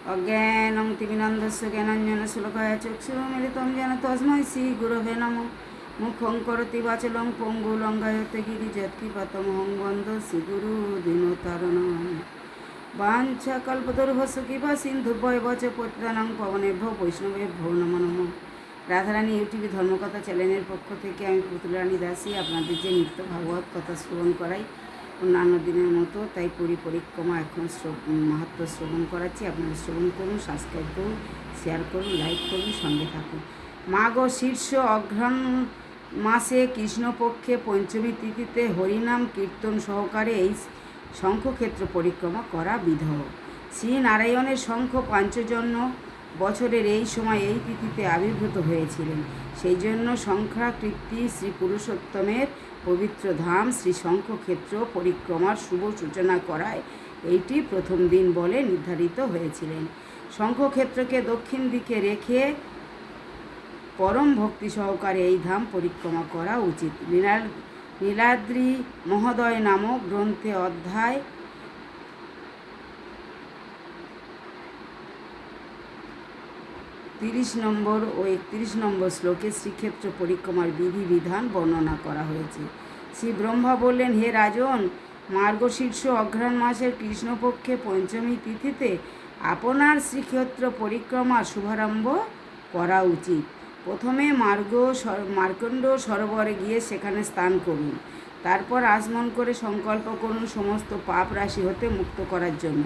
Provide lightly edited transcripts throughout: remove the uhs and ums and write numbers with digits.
অজ্ঞানং তিমিনন্দস্য জ্ঞানাঞ্জন শ্লোকায় চক্ষুর্মিলিতং যেন তস্मै শ্রীগুরবে নমঃ। মুখং করোতি বাচলং পঙ্গু লঙ্ঘায়তে গিরিযৎকৃপাতমহং বন্দে শ্রীগুরু দীনতারিণাম। বাঞ্ছা কল্পতরুভ্যশ্চ কৃপা সিন্ধুভ্যেব চ পতিতানাং পাবনেভ্যো বৈষ্ণবেভ্যো নমো নমঃ। রাধারানী ইউটিউবে ধর্মকথা চ্যানেলের পক্ষ থেকে আমি পুতুলরানী দাসী আপনাদের যে নিত্য ভাগবত কথা শ্রবণ করাই অন্যান্য দিনের মতো, তাই পরিক্রমা এখন মাহাত্ম শ্রবণ করাচ্ছি। আপনারা শ্রবণ করুন, সাবস্ক্রাইব করুন, শেয়ার করুন, লাইক করুন, সঙ্গে থাকুন। মাঘ শীর্ষ অঘ্রাণ মাসে কৃষ্ণপক্ষে পঞ্চমী তিথিতে হরিনাম কীর্তন সহকারে এই শঙ্খক্ষেত্র পরিক্রমা করা বিধেয়। শ্রী নারায়ণের শঙ্খ পাঞ্চজন্য বছরের এই সময় এই তিথিতে আবির্ভূত হয়েছিলেন। সেই জন্য শঙ্খকীর্তি শ্রী পুরুষোত্তমের পবিত্র ধাম শ্রী শঙ্খক্ষেত্র পরিক্রমার শুভ সূচনা করায় এইটি প্রথম দিন বলে নির্ধারিত হয়েছিলেন। শঙ্খক্ষেত্রকে দক্ষিণ দিকে রেখে পরম ভক্তি সহকারে এই ধাম পরিক্রমা করা উচিত। নীলাদ্রি মহোদয় নামক গ্রন্থে অধ্যায় 30 নম্বর ও 31 নম্বর শ্লোকে শ্রীক্ষেত্র পরিক্রমার বিধি বিধান বর্ণনা করা হয়েছে। শ্রী ব্রহ্মা বললেন, হে রাজন, মার্গশীর্ষ অঘ্রাণ মাসের কৃষ্ণপক্ষে পঞ্চমী তিথিতে আপনার শ্রীক্ষেত্র পরিক্রমার শুভারম্ভ করা উচিত। প্রথমে মার্কণ্ড সরোবরে গিয়ে সেখানে স্নান করুন। তারপর আচমন করে সংকল্প করুন সমস্ত পাপ রাশি হতে মুক্ত করার জন্য।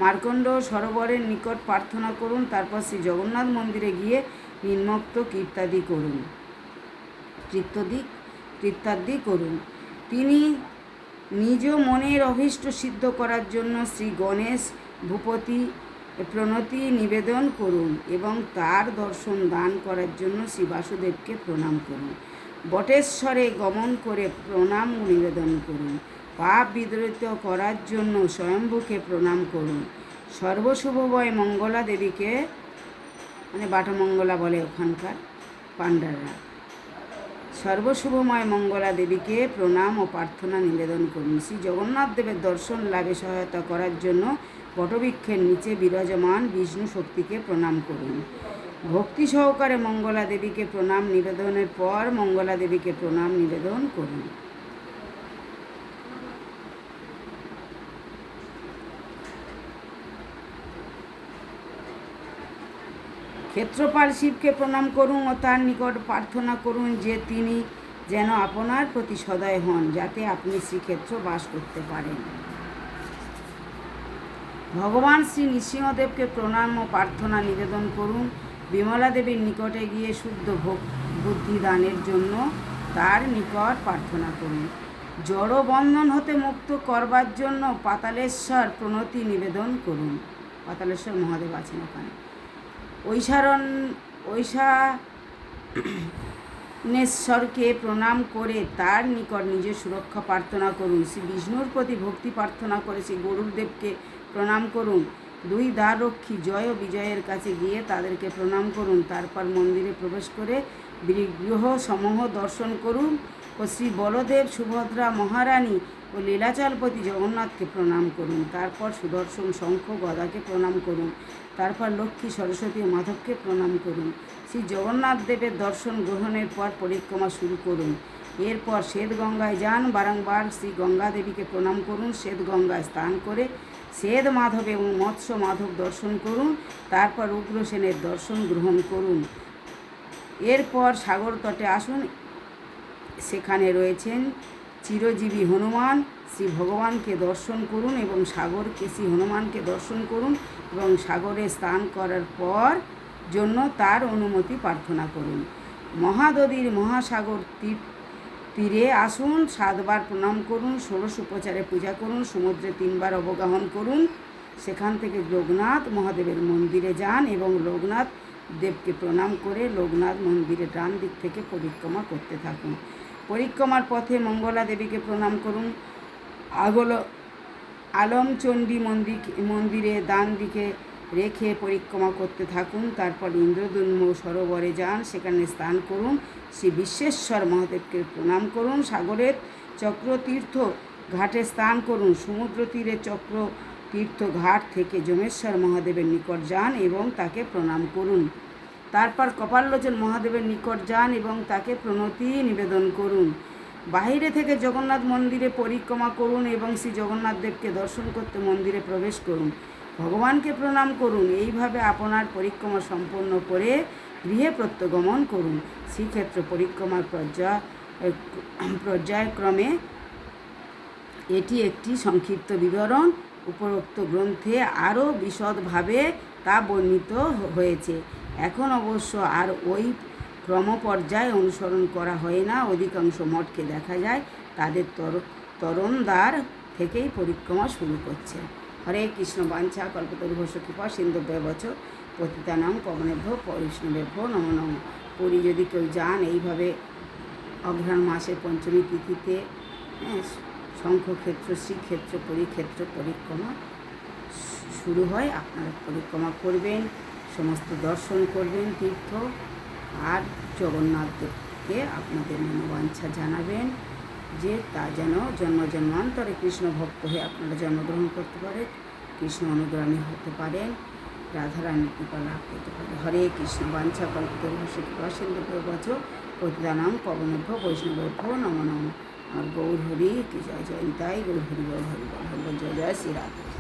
মার্কণ্ড সরোবরের নিকট প্রার্থনা করুন। তারপর শ্রী জগন্নাথ মন্দিরে গিয়ে নিম্নোক্ত কীর্তাদি করুন। তিনি নিজ মনের অভীষ্ট সিদ্ধ করার জন্য শ্রী গণেশ ভূপতি প্রণতি নিবেদন করুন এবং তার দর্শন দান করার জন্য শ্রী বাসুদেবকে প্রণাম করুন। বটেশ্বরে গমন করে প্রণাম নিবেদন করুন। পাপ বিদরিত করার জন্য স্বয়ম্ভুকে প্রণাম করুন। সর্বশুভময় মঙ্গলা দেবীকে, বাটামঙ্গলা বলে ওখানকার পাণ্ডাররা, সর্বশুভময় মঙ্গলা দেবীকে প্রণাম ও প্রার্থনা নিবেদন করুন। শ্রী জগন্নাথ দেবের দর্শন লাভে সহায়তা করার জন্য বটবৃক্ষের নিচে বিরাজমান বিষ্ণু শক্তিকে প্রণাম করুন। ভক্তি সহকারে মঙ্গলা দেবীকে প্রণাম নিবেদনের পর মঙ্গলা দেবীকে প্রণাম নিবেদন করুন। ক্ষেত্রপাল শিবকে প্রণাম করুন ও তার নিকট প্রার্থনা করুন যে তিনি যেন আপনার প্রতি সদয় হন, যাতে আপনি শ্রীক্ষেত্র বাস করতে পারেন। ভগবান শ্রী নৃসিংহদেবকে প্রণাম ও প্রার্থনা নিবেদন করুন। বিমলা দেবীর নিকটে গিয়ে শুদ্ধ বুদ্ধি দানের জন্য তার নিকট প্রার্থনা করুন। জড় বন্ধন হতে মুক্ত করবার জন্য পাতালেশ্বর প্রণতি নিবেদন করুন। পাতালেশ্বর মহাদেব আছেন ওখানে। ঐশানেশ্বরকে প্রণাম করে তার নিকট নিজের সুরক্ষা প্রার্থনা করুন। শ্রী বিষ্ণুর প্রতি ভক্তি প্রার্থনা করে শ্রী গরুড়দেবকে প্রণাম করুন। দুই দ্বাররক্ষী জয় ও বিজয়ের কাছে গিয়ে তাদেরকে প্রণাম করুন। তারপর মন্দিরে প্রবেশ করে গৃহ সমূহ দর্শন করুন ও শ্রী বলদেব, সুভদ্রা মহারানী ও লীলাচলপতি জগন্নাথকে প্রণাম করুন। তারপর সুদর্শন, শঙ্খ, গদাকে প্রণাম করুন। তারপর লক্ষ্মী, সরস্বতী ও মাধবকে প্রণাম করুন। শ্রী জগন্নাথ দেবের দর্শন গ্রহণের পর পরিক্রমা শুরু করুন। এরপর শ্বেত গঙ্গায় যান। বারংবার শ্রী গঙ্গা দেবীকে প্রণাম করুন। শ্বেত গঙ্গায় স্নান করে শ্বেত মাধব এবং মৎস্য মাধব দর্শন করুন। তারপর উগ্রসেনের দর্শন গ্রহণ করুন। এরপর সাগর তটে আসুন। সেখানে রয়েছেন চিরজীবী হনুমান। শ্রী ভগবানকে দর্শন করুন এবং সাগরকেশী হনুমানকে দর্শন করুন এবং সাগরে স্নান করার পর জন্য তার অনুমতি প্রার্থনা করুন। মহাদধির মহাসাগর তীরে আসুন। 7 বার প্রণাম করুন। 16 উপচারে পূজা করুন। সমুদ্রে 3 বার অবগাহন করুন। সেখান থেকে লোকনাথ মহাদেবের মন্দিরে যান এবং লোকনাথ দেবকে প্রণাম করে লোকনাথ মন্দিরের ডান দিক থেকে পরিক্রমা করতে থাকুন। পরিক্রমার পথে মঙ্গলা দেবীকে প্রণাম করুন। আলমচণ্ডী মন্দিরে ডান দিকে রেখে পরিক্রমা করতে থাকুন। তারপর ইন্দ্রদুম্ন সরোবরে যান। সেখানে স্নান করুন। শ্রী বিশ্বেশ্বর মহাদেবকে প্রণাম করুন। সাগরের চক্রতীর্থ ঘাটে স্নান করুন। সমুদ্র তীরে চক্র তীর্থঘাট থেকে যমেশ্বর মহাদেবের নিকট যান এবং তাকে প্রণাম করুন। তারপর কপাললোচন মহাদেবের নিকট যান এবং তাকে প্রণতি নিবেদন করুন। বাহিরে থেকে জগন্নাথ মন্দিরে পরিক্রমা করুন এবং শ্রী জগন্নাথ দেবকে দর্শন করতে মন্দিরে প্রবেশ করুন। ভগবানকে প্রণাম করুন। এইভাবে আপনার পরিক্রমা সম্পন্ন করে গৃহে প্রত্যাগমন করুন। শ্রীক্ষেত্র পরিক্রমার পর্যায়ক্রমে এটি একটি সংক্ষিপ্ত বিবরণ। উপরোক্ত গ্রন্থে আরও বিশদভাবে তা বর্ণিত হয়েছে। এখন অবশ্য আর ওই ক্রমপর্যায় অনুসরণ করা হয় না। অধিকাংশ মঠকে দেখা যায় তাদের তরণদ্বার থেকেই পরিক্রমা শুরু করছে। হরে কৃষ্ণ। বাঞ্ছা কল্পতরুভ্যশ্চ কৃপা সিন্ধুভ্যেব চ পতিতানাং পাবনেভ্যো বৈষ্ণবেভ্যো নমো নমঃ। পুরী যদি কেউ যান, এইভাবে অঘ্রাণ মাসের পঞ্চমী তিথিতে শঙ্খক্ষেত্র, শ্রীক্ষেত্র, পরিক্ষেত্র পরিক্রমা শুরু হয়। আপনারা পরিক্রমা করবেন, সমস্ত দর্শন করবেন তীর্থ, আর জগন্নাথ দেবকে আপনাদের মনোবাঞ্ছা জানাবেন যে তা যেন জন্ম জন্মান্তরে কৃষ্ণ ভক্ত হয়ে আপনারা জন্মগ্রহণ করতে পারেন, কৃষ্ণ অনুগামী হতে পারেন, রাধারানীর কৃপা লাভ করতে পারেন। হরে কৃষ্ণ। বাঞ্ছা কল্পতরুভ্যশ্চ কৃপা সিন্ধুভ্যেব চ পতিতানাং পাবনেভ্যো বৈষ্ণবেভ্যো নমো নমঃ। আর গৌর হরি কি জয় জয় নিতাই গৌর হরি বল হরি বল হরি বল। জয় জয় শ্রী রাধা।